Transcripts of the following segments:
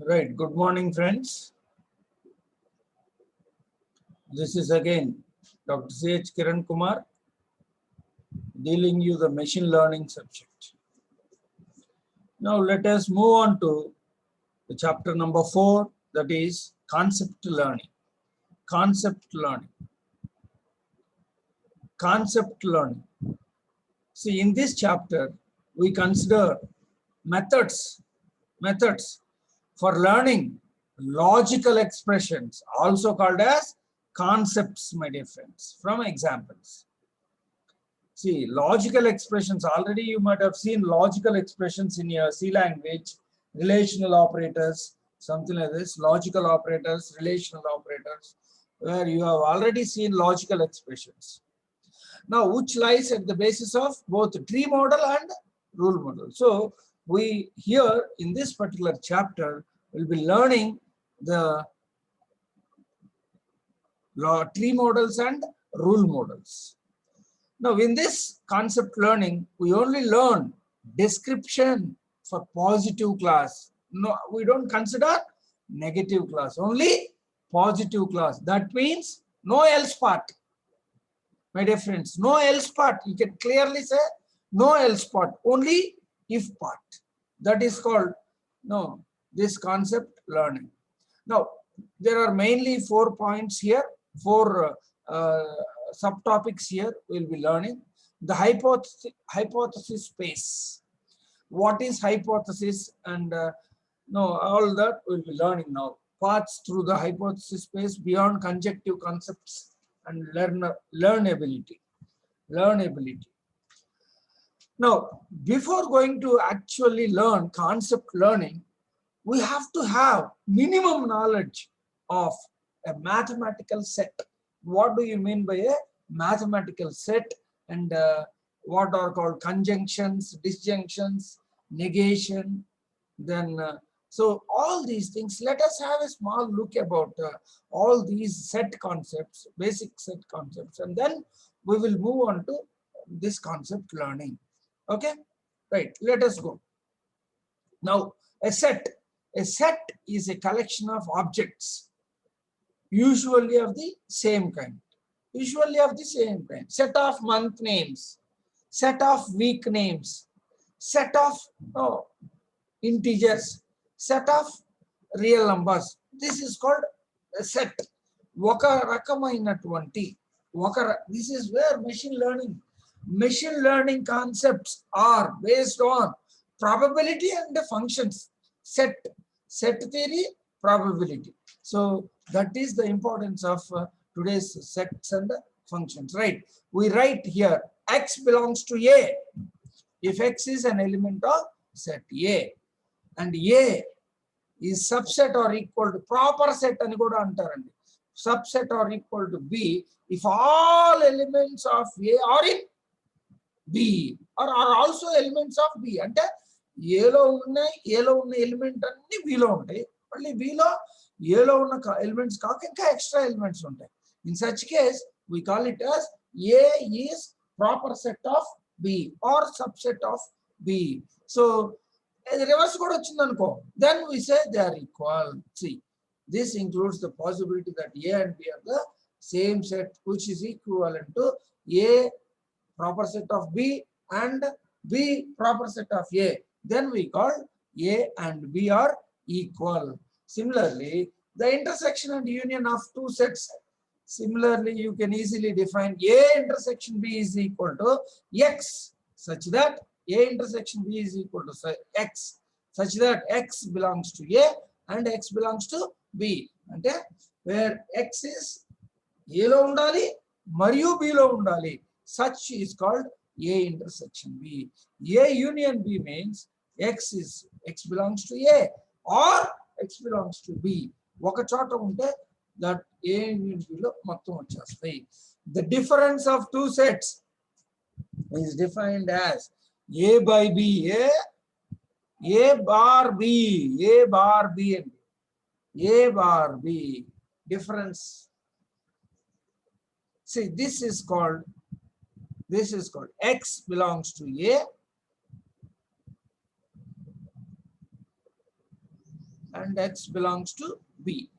Right. Good morning, friends. This is again Dr. C.H. Kiran Kumar dealing you the machine learning subject. Now let us move on to the chapter number 4, that is concept learning. Concept learning. Concept learning. See, in this chapter, we consider methods for learning logical expressions, also called as concepts, my dear friends, from examples. See, logical expressions, already you might have seen logical expressions in your C language, relational operators, something like this, logical operators, relational operators, where you have already seen logical expressions. Now, which lies at the basis of both tree model and rule model. So, we here in this particular chapter will be learning the tree models and rule models. Now, in this concept learning, we only learn description for positive class. No, we don't consider negative class, only positive class. That means no else part. My dear friends, no else part. You can clearly say no else part, only if part. That is called this concept learning. Now, there are mainly 4 points here, 4 subtopics here we'll be learning. The hypothesis space. What is hypothesis? And all that we'll be learning now. Paths through the hypothesis space beyond conjective concepts and learnability. Now, before going to actually learn concept learning, we have to have minimum knowledge of a mathematical set. What do you mean by a mathematical set? And what are called conjunctions, disjunctions, negation, then so all these things, let us have a small look about all these set concepts, basic set concepts, and then we will move on to this concept learning. Okay, right, let us go. Now, a set is a collection of objects, usually of the same kind. Set of month names, set of week names, set of integers, set of real numbers. This is called a set. This is where machine learning concepts are based on probability and the functions. Set theory, probability. So that is the importance of today's sets and functions, right? We write here x belongs to A if x is an element of set A, and A is subset or equal to proper set and go to subset or equal to B if all elements of A are in B or are also elements of B. And ఏలో ఉన్న element అన్ని below ఉంటాయి, మళ్ళీ below ఏలో ఉన్న elements కాక ఇంకా extra elements ఉంటాయి. In such case we call it as A is proper set of B or subset of B. So reverse కూడా వచ్చింది అనుకో, then we say they are equal. See, this includes the possibility that A and B are the same set which is equivalent to A proper set of B and B proper set of A. Then we call A and B are equal. Similarly, the intersection and union of two sets. Similarly, you can easily define A intersection B is equal to X, such that A intersection B is equal to X, such that X belongs to A and X belongs to B. And where X is A lo undali, Mariyu B lo undali. Such is called A intersection B. A union B means X belongs to A or X belongs to B. Oka chota unte that A union B lo మొత్తం వచ్చేస్తాయి. The difference of two sets is defined as A by B. A bar B. A bar B. A bar B. Difference. See, this is called X belongs to A and X belongs to B.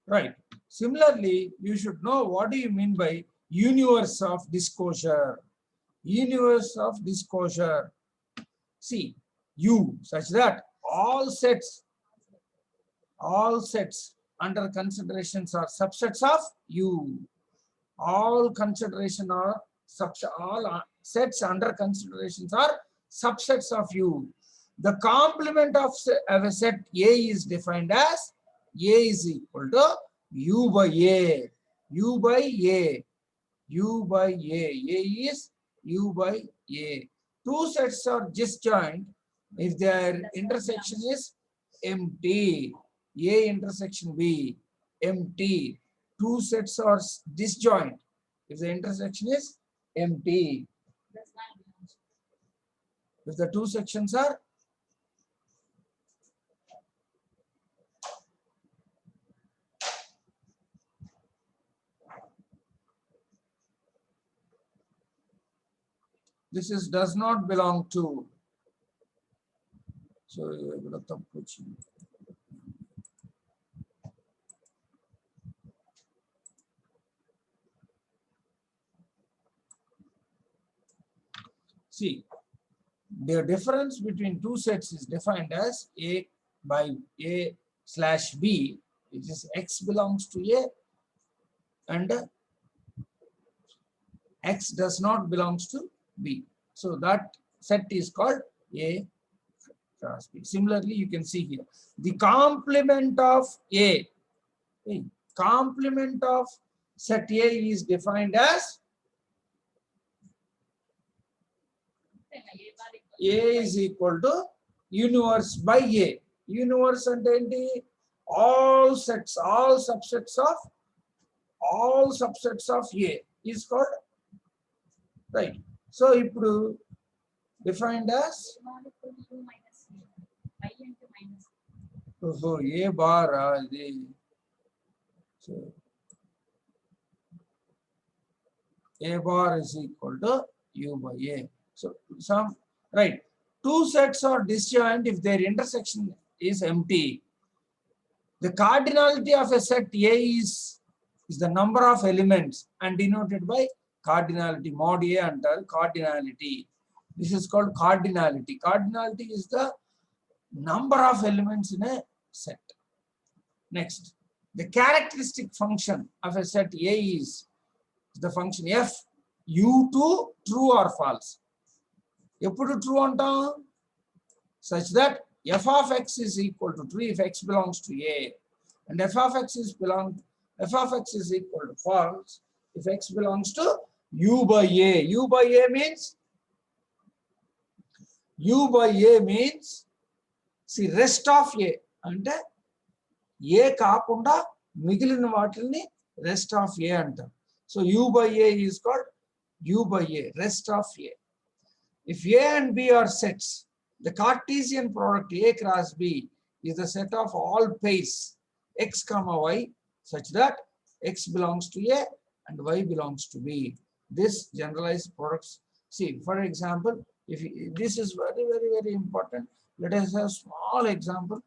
Right. Similarly, you should know what do you mean by universe of disclosure. Universe of disclosure. See, U such that all sets under considerations are subsets of U. All consideration are all sets under considerations are subsets of U. The complement of a set A is defined as A is equal to U by A. U by A. U by A. A is U by A. Two sets are disjoint if their intersection is empty. A intersection B, empty. Two sets are disjoint if the intersection is empty. If the two sections are this is does not belong to. So see, the difference between two sets is defined as A by A slash B, which is X belongs to A and X does not belongs to B. So that set is called A cross B. Similarly, you can see here the complement of A. Complement of set A is defined as A is equal to universe by A. Universe and all sets, all subsets of A is called, right. So ఇప్పుడు defined as A bar so A bar is equal to U by A. So some right. Two sets are disjoint if their intersection is empty. The cardinality of a set A is the number of elements and denoted by cardinality. Mod A and cardinality. This is called cardinality. Cardinality is the number of elements in a set. Next, the characteristic function of a set A is the function f u2 true or false. Epudu true antam such that f of x is equal to true if x belongs to A, and f of x is equal to false if x belongs to u by A. U by A means see rest of A అంటే A కాకుండా మిగిలిన వాటిని rest of A అంటారు. So u by A is called u by A, rest of A. If A and B are sets, the Cartesian product A cross B is the set of all pairs x comma y such that x belongs to A and y belongs to B. This generalized products. See, for example, if this is very, very, very important. Let us have a small example.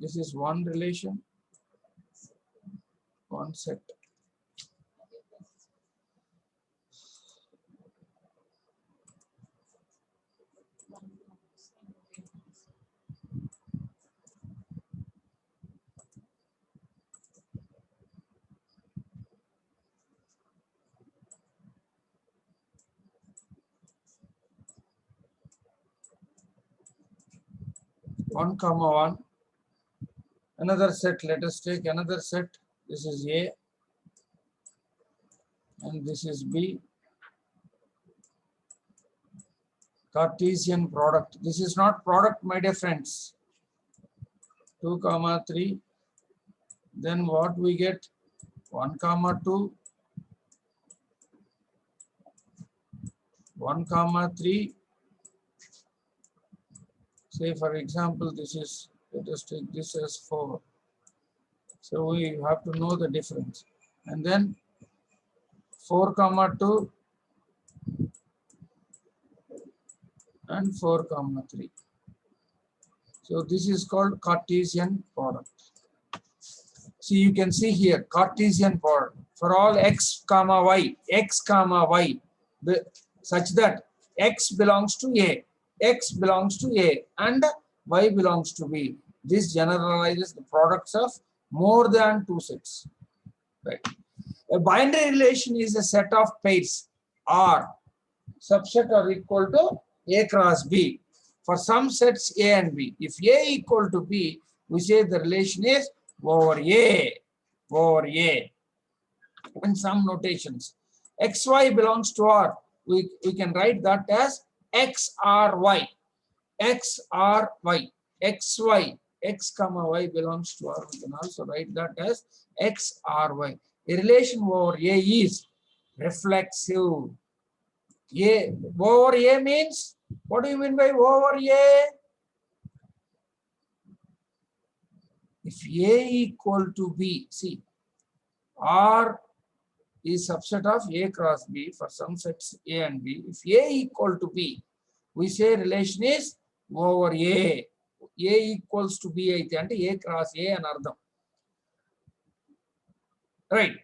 This is one relation, one set. One comma one. Another set, let us take another set. This is A and this is B. Cartesian product. This is not product, my dear friends. 2 comma 3. Then what we get? 1 comma 2. 1 comma 3. Say for example, this is, let us take this as 4. So we have to know the difference. And then 4 comma 2 and 4 comma 3. So this is called Cartesian product. So you can see here Cartesian product for all x comma y such that x belongs to A, x belongs to A and y belongs to B. This generalizes the products of more than two sets. Right. A binary relation is a set of pairs R subset are equal to A cross B for some sets A and B. If A equal to B, we say the relation is over A. In some notations, XY belongs to R. We can write that as XRY. XY, X comma Y belongs to R. We can also write that as XRY. A relation over A is reflexive. A over A means, what do you mean by over A? If A equal to B, see, R is subset of A cross B for some sets A and B. If A equal to B, we say relation is over A. A equals to B and A cross A and Ardham. Right.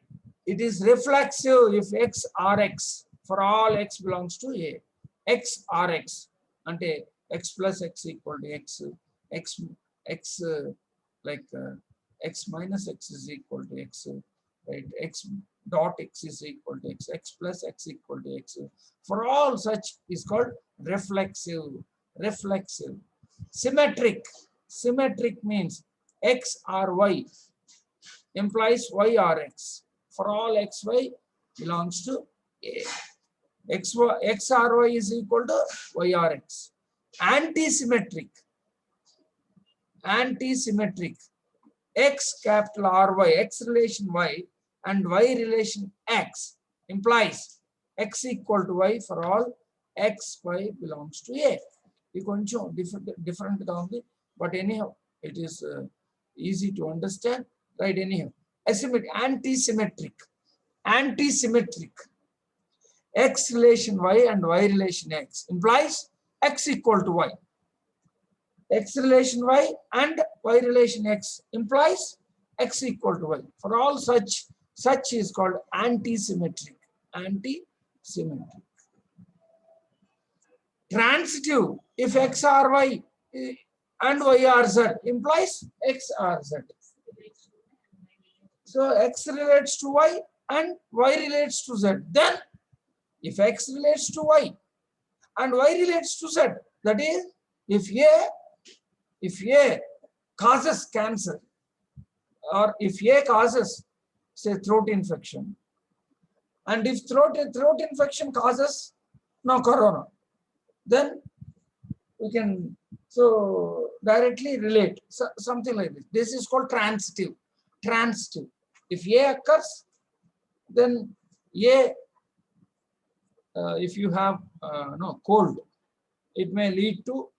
It is reflexive if X Rx for all X belongs to A. X Rx ante X plus X equal to X. X minus X is equal to X. Right. X dot X is equal to X. X plus X equal to X. For all such is called reflexive. Symmetric means X or Y implies Y or X. For all XY belongs to A. X or Y is equal to Y or X. Antisymmetric. X capital RY, X relation Y and Y relation X implies X equal to Y for all XY belongs to A. You control different but anyhow it is easy to understand, right? Anyhow, antisymmetric. X relation Y and Y relation X implies X equal to Y. X relation Y and Y relation X implies X equal to Y. For all such is called antisymmetric. Transitive, if X or Y and Y or Z implies X or Z. So X relates to Y and Y relates to Z. Then if X relates to Y and Y relates to Z, that is if A causes cancer or if A causes say throat infection and if throat infection causes corona, then we can directly relate something like this. This is called transitive. If A occurs, then A if you have cold, it may lead to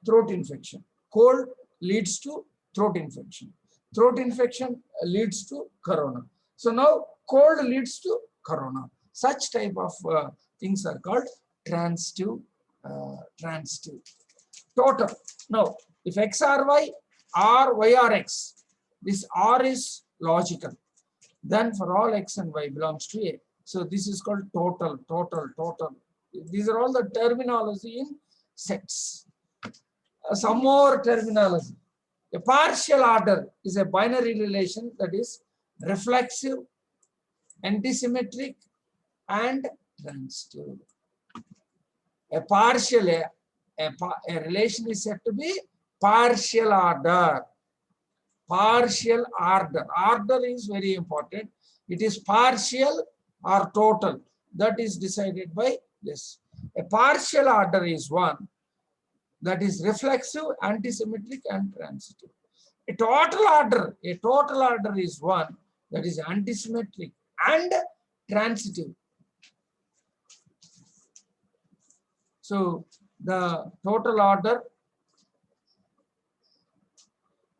throat infection. Cold leads to throat infection. Throat infection leads to corona. So now cold leads to corona. Such type of things are called transitive. Total. Now, if X or Y or Y or X, this R is logical. Then for all X and Y belongs to A. So this is called total. These are all the terminology in sets. Some more terminology. A partial order is a binary relation that is reflexive, antisymmetric, and transitive. A relation is said to be partial order. Order is very important. It is partial or total. That is decided by this. A partial order is one that is reflexive, antisymmetric, and transitive. A total order is one that is antisymmetric and transitive. So the total order,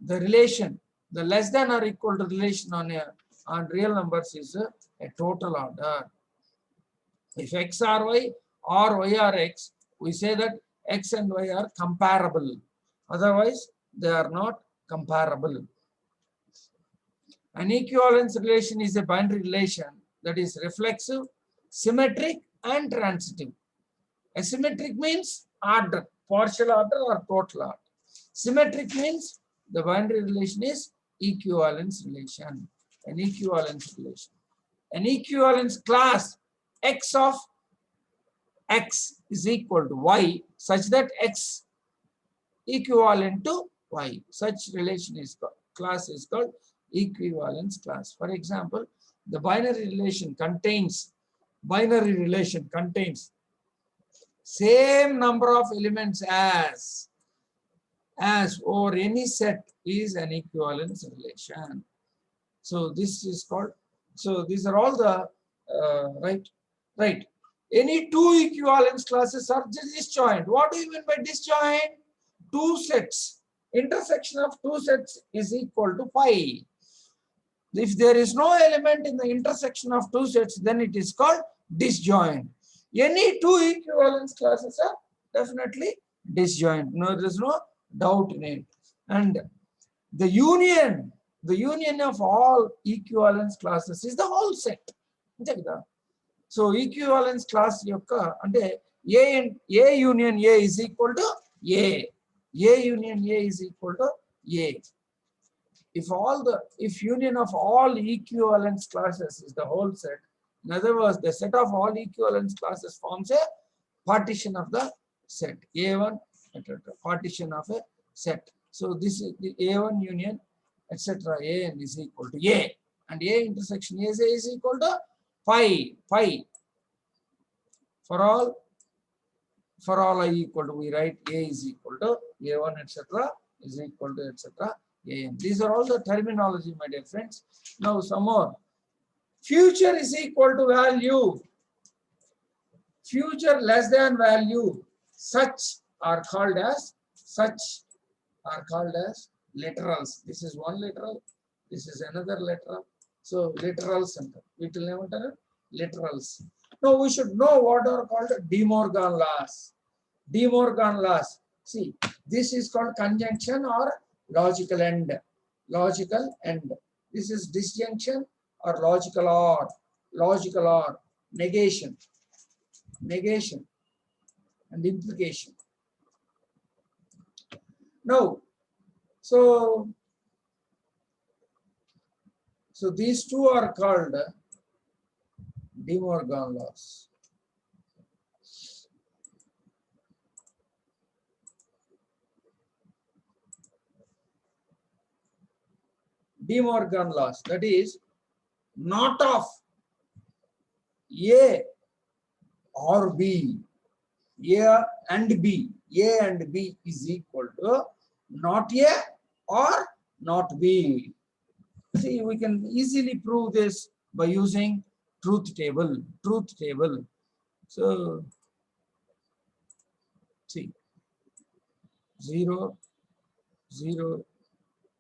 the relation, the less than or equal to relation on real numbers is a total order. If x are y or y are x, we say that x and y are comparable. Otherwise, they are not comparable. An equivalence relation is a binary relation that is reflexive, symmetric, and transitive. Asymmetric means order, partial order or total order. Symmetric means the binary relation is equivalence relation. An equivalence relation. An equivalence class x of x is equal to y such that x equivalent to y. Such relation is called, class is called equivalence class. For example, the binary relation contains same number of elements as or any set is an equivalence relation. So this is called, so these are all the right. Any two equivalence classes are disjoint. What do you mean by disjoint? Two sets, intersection of two sets is equal to pi. If there is no element in the intersection of two sets, then it is called disjoint. Any two equivalence classes are definitely disjoint. No, there is no doubt in it. And the union of all equivalence classes is the whole set. So equivalence class yokka ante A union A is equal to A. A union A is equal to A. If union of all equivalence classes is the whole set, in other words, the set of all equivalence classes forms a partition of the set. A1, etc. Partition of a set. So this is the A1 union, etc. An is equal to A, and A intersection A is equal to pi. For all I equal to, we write A is equal to A1, etc. is equal to, etc. An. These are all the terminology, my dear friends. Now some more. Future is equal to value. Future less than value. Such are called as literals. This is one literal. This is another literal. So literal center. We will never tell literals. Now we should know what are called De Morgan laws. De Morgan laws. See, this is called conjunction or logical end. Logical end. This is disjunction or logical or negation and implication. Now, so these two are called De Morgan laws. De Morgan laws, that is, not of A or B, A and B is equal to not A or not B. See, we can easily prove this by using truth table. So, see, 0, 0.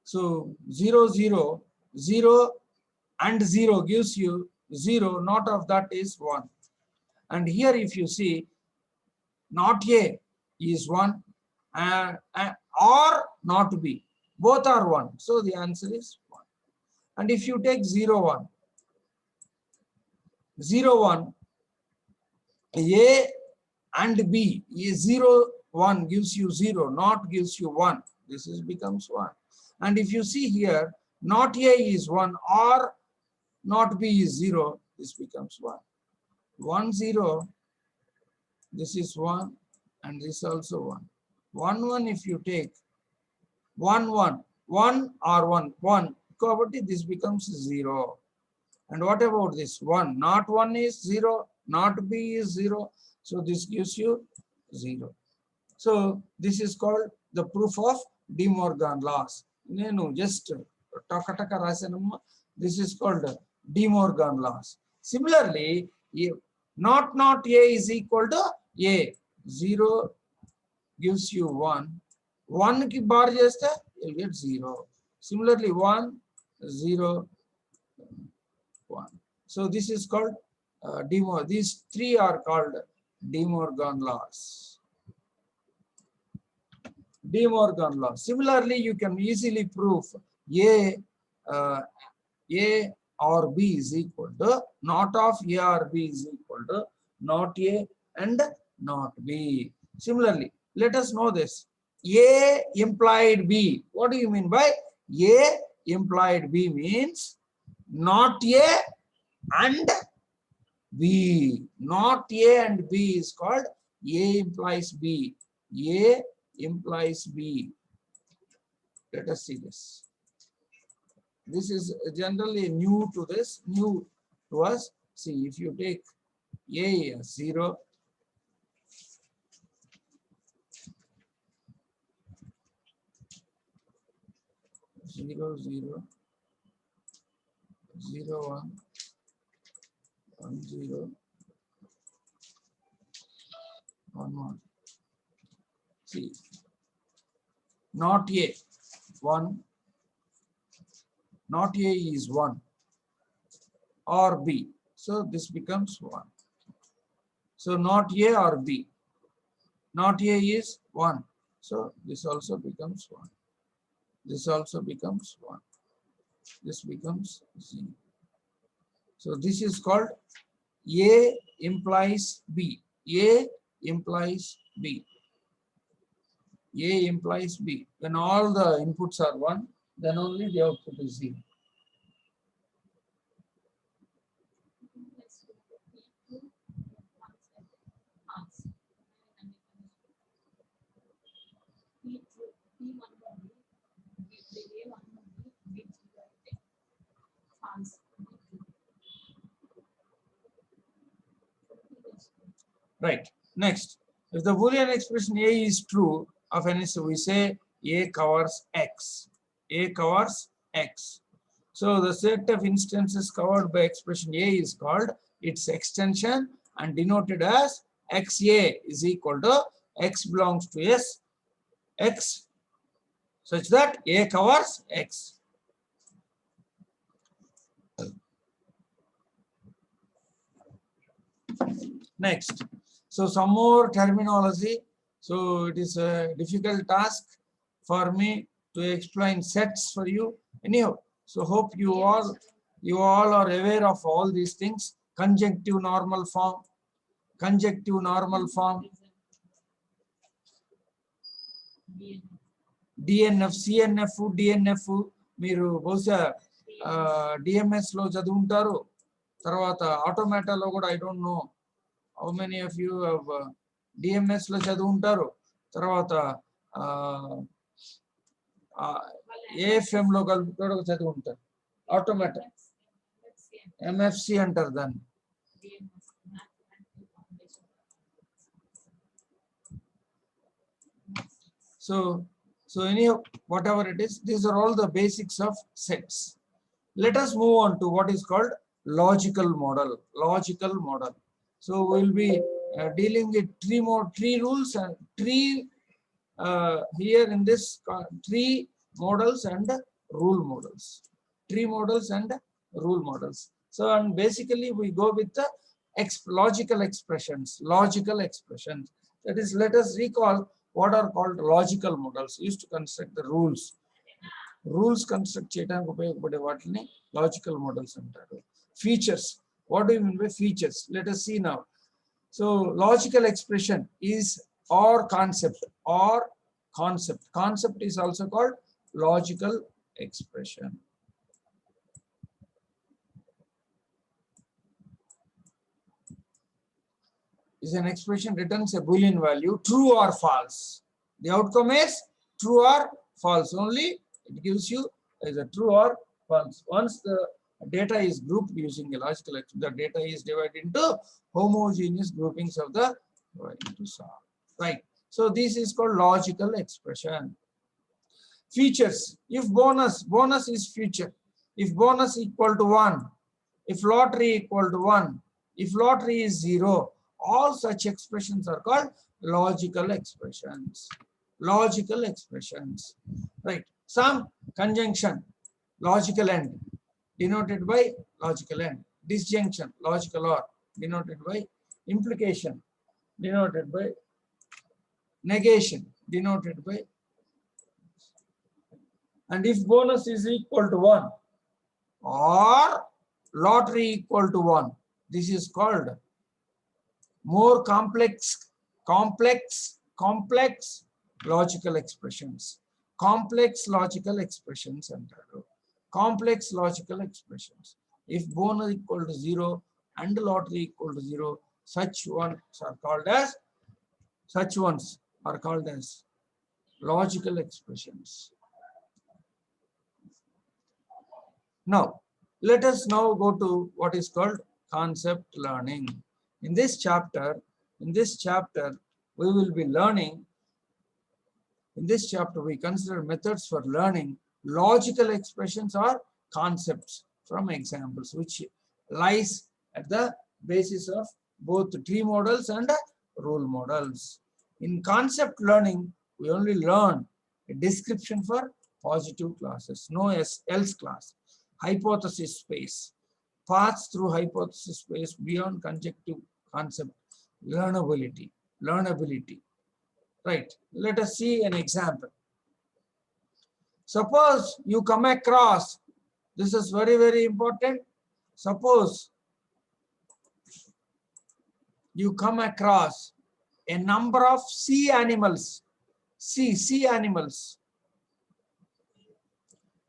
So 0, 0, 0 and 0 gives you 0, not of that is 1. And here if you see, not A is 1 or not B, both are 1. So the answer is 1. And if you take 0, 1, 0, 1, A and B is 0, 1 gives you 0, not gives you 1. This becomes 1. And if you see here, not A is 1 or not B is 0, this becomes 1. 1, 0, this is 1 and this also 1. 1, 1 if you take 1, 1, 1 or 1, probably this becomes 0. And what about this 1? Not 1 is 0, not B is 0. So this gives you 0. So this is called the proof of De Morgan laws. Just this is called De Morgan laws. Similarly, if not A is equal to A, 0 gives you 1. 1 ki bar cheste, you'll get 0. Similarly, 1, 0, 1. So this is called these three are called De Morgan laws. De Morgan law. Similarly, you can easily prove A or B is equal to not of A or B is equal to not A and not B. Similarly, let us know this. A implied B. What do you mean by A implied B? Means not A and B. Not A and B is called A implies B. A implies B. Let us see this. This is generally new to this, new to us. See, if you take A as 0, zero, 0, 0, 1, 1, 0, 1, 1. See, not A, 1, not A is 1 or B. So this becomes 1. So not A or B. Not A is 1. So this also becomes 1. This also becomes 1. This becomes 0. So this is called A implies B. A implies B. A implies B. When all the inputs are 1, then only the output is 0. Right. Next, if the Boolean expression A is true of any, so we say A covers X. A covers X. So the set of instances covered by expression A is called its extension and denoted as XA is equal to X belongs to S, X such that A covers X. Next, so some more terminology. So it is a difficult task for me to explain sets for you. Anyhow, so hope you all are aware of all these things. Conjunctive normal form, conjunctive normal form, DNF, CNF, DNF. మీరు బహుశా DMS లో చదువుంటారు. తర్వాత ఆటోమేటాలో కూడా I don't know how many of you have DMS లో చదువుంటారు. తర్వాత AFM లో కూడా చదువుంటారు. Automata MFC అంటారు దాన్ని. So anyhow, whatever it is, these are all the basics of sets. Let us move on to what is called logical model. Logical model. So we'll be dealing with three rules and here in this three models and rule models. Three models and rule models. So and basically we go with the logical expressions. Logical expressions. That is, let us recall what are called logical models used to construct the rules. Rules construct చేయడానికి ఉపయోగపడే వాటిని logical models అంటారు. Features. What do you mean by features? Let us see now. So logical expression is or concept. Concept is also called logical expression. Is an expression returns a Boolean value, true or false. The outcome is true or false. Only it gives you as a true or false. Once the data is grouped using a logical expression, the data is divided into homogeneous groupings of the right. So this is called logical expression. Features. If bonus is future. If bonus equal to 1, if lottery equal to 1, if lottery is 0, all such expressions are called logical expressions. Logical expressions, right? Some conjunction, logical end, denoted by logical end. Disjunction, logical or, denoted by implication, denoted by negation, denoted by, and if bonus is equal to 1 or lottery equal to 1, this is called more complex logical expressions. Complex logical expressions antaru. Complex logical expressions. If bonus equal to 0 and lottery equal to 0, such ones are called as logical expressions. Now, let us now go to what is called concept learning. In this chapter, we will be learning, we consider methods for learning logical expressions or concepts from examples, which lies at the basis of both tree models and rule models. In concept learning, we only learn a description for positive classes, no else class, hypothesis space, paths through hypothesis space beyond conjective concept, learnability. Right, let us see an example. Suppose you come across, this is very, very important. Suppose you come across a number of sea animals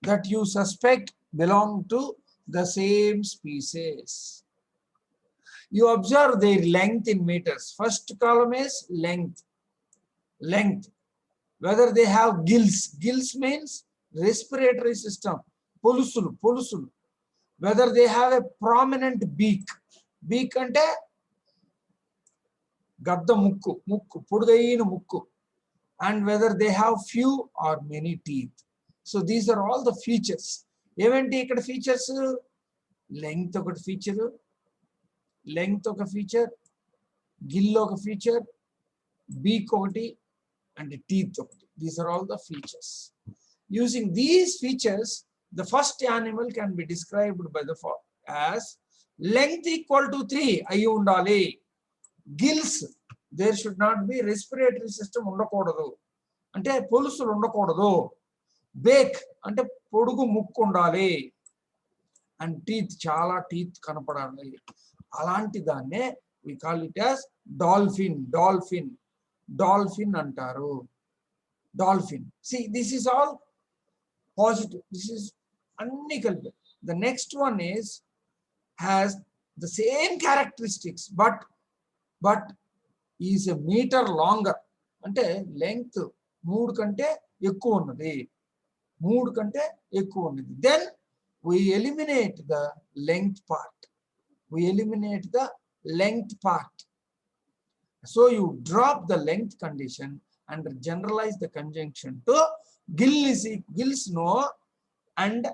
that you suspect belong to the same species. You observe their length in meters. First column is length. Whether they have gills. Gills means respiratory system. Polusulu. Whether they have a prominent beak. Beak ante gadda mukku, podugaina mukku. And whether they have few or many teeth. So these are all the features. Eventi ikkada features, length oka feature, gill oka feature, beak okati, and teeth okati. These are all the features. Using these features, the first animal can be described by the as length equal to 3 ayi undali. Gills, there should not be respiratory system undakodadu. Ante polusulu undakodadu. Beak ante podugu mukku undali. And teeth, chala teeth kanapadali. Alanti danne we call it as dolphin antaru. Dolphin. See, this is all positive. This is unnickel. The next one has the same characteristics, but is a meter longer. Ante length 3 kante ekku unnadi. Then we eliminate the length part. So you drop the length condition and generalize the conjunction to gills no and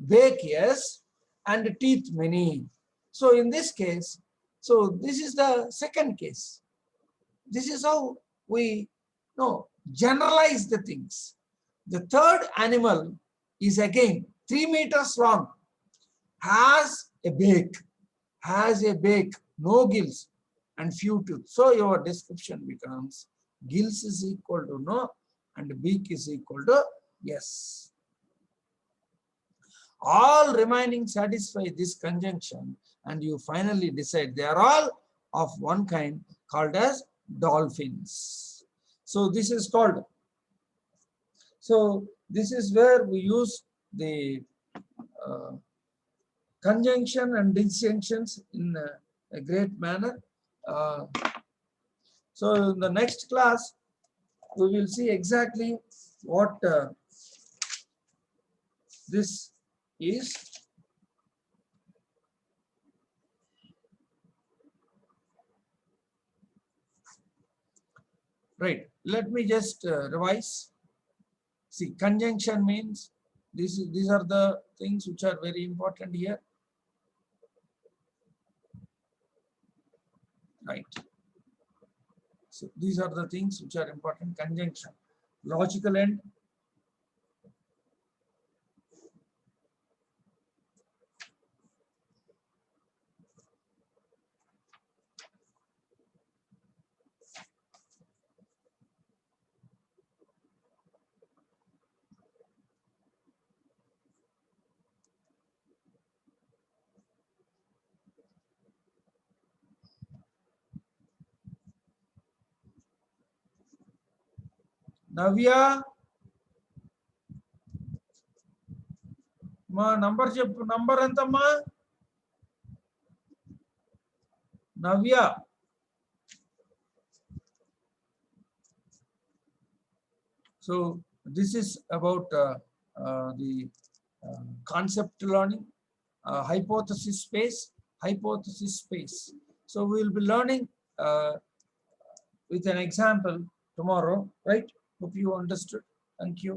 beak yes and teeth many. So in this case, so this is the second case. This is how we generalize the things. The third animal is again 3 meters long, has a beak, no gills and few teeth. So your description becomes gills is equal to no and beak is equal to yes. All remaining satisfy this conjunction and you finally decide they are all of one kind called as dolphins. So this is called, this is where we use the conjunction and disjunctions in a great manner. So in the next class, we will see exactly what this is. Right, let me just revise. See, conjunction means these are the things which are very important here. right? So these are the things which are important. Conjunction, logical end. Navya, మా number చెప్పు, number ఎంతమ్మా? నవ్య. So this is about the concept learning, hypothesis space. So we will be learning with an example tomorrow, right? Hope you understood. Thank you.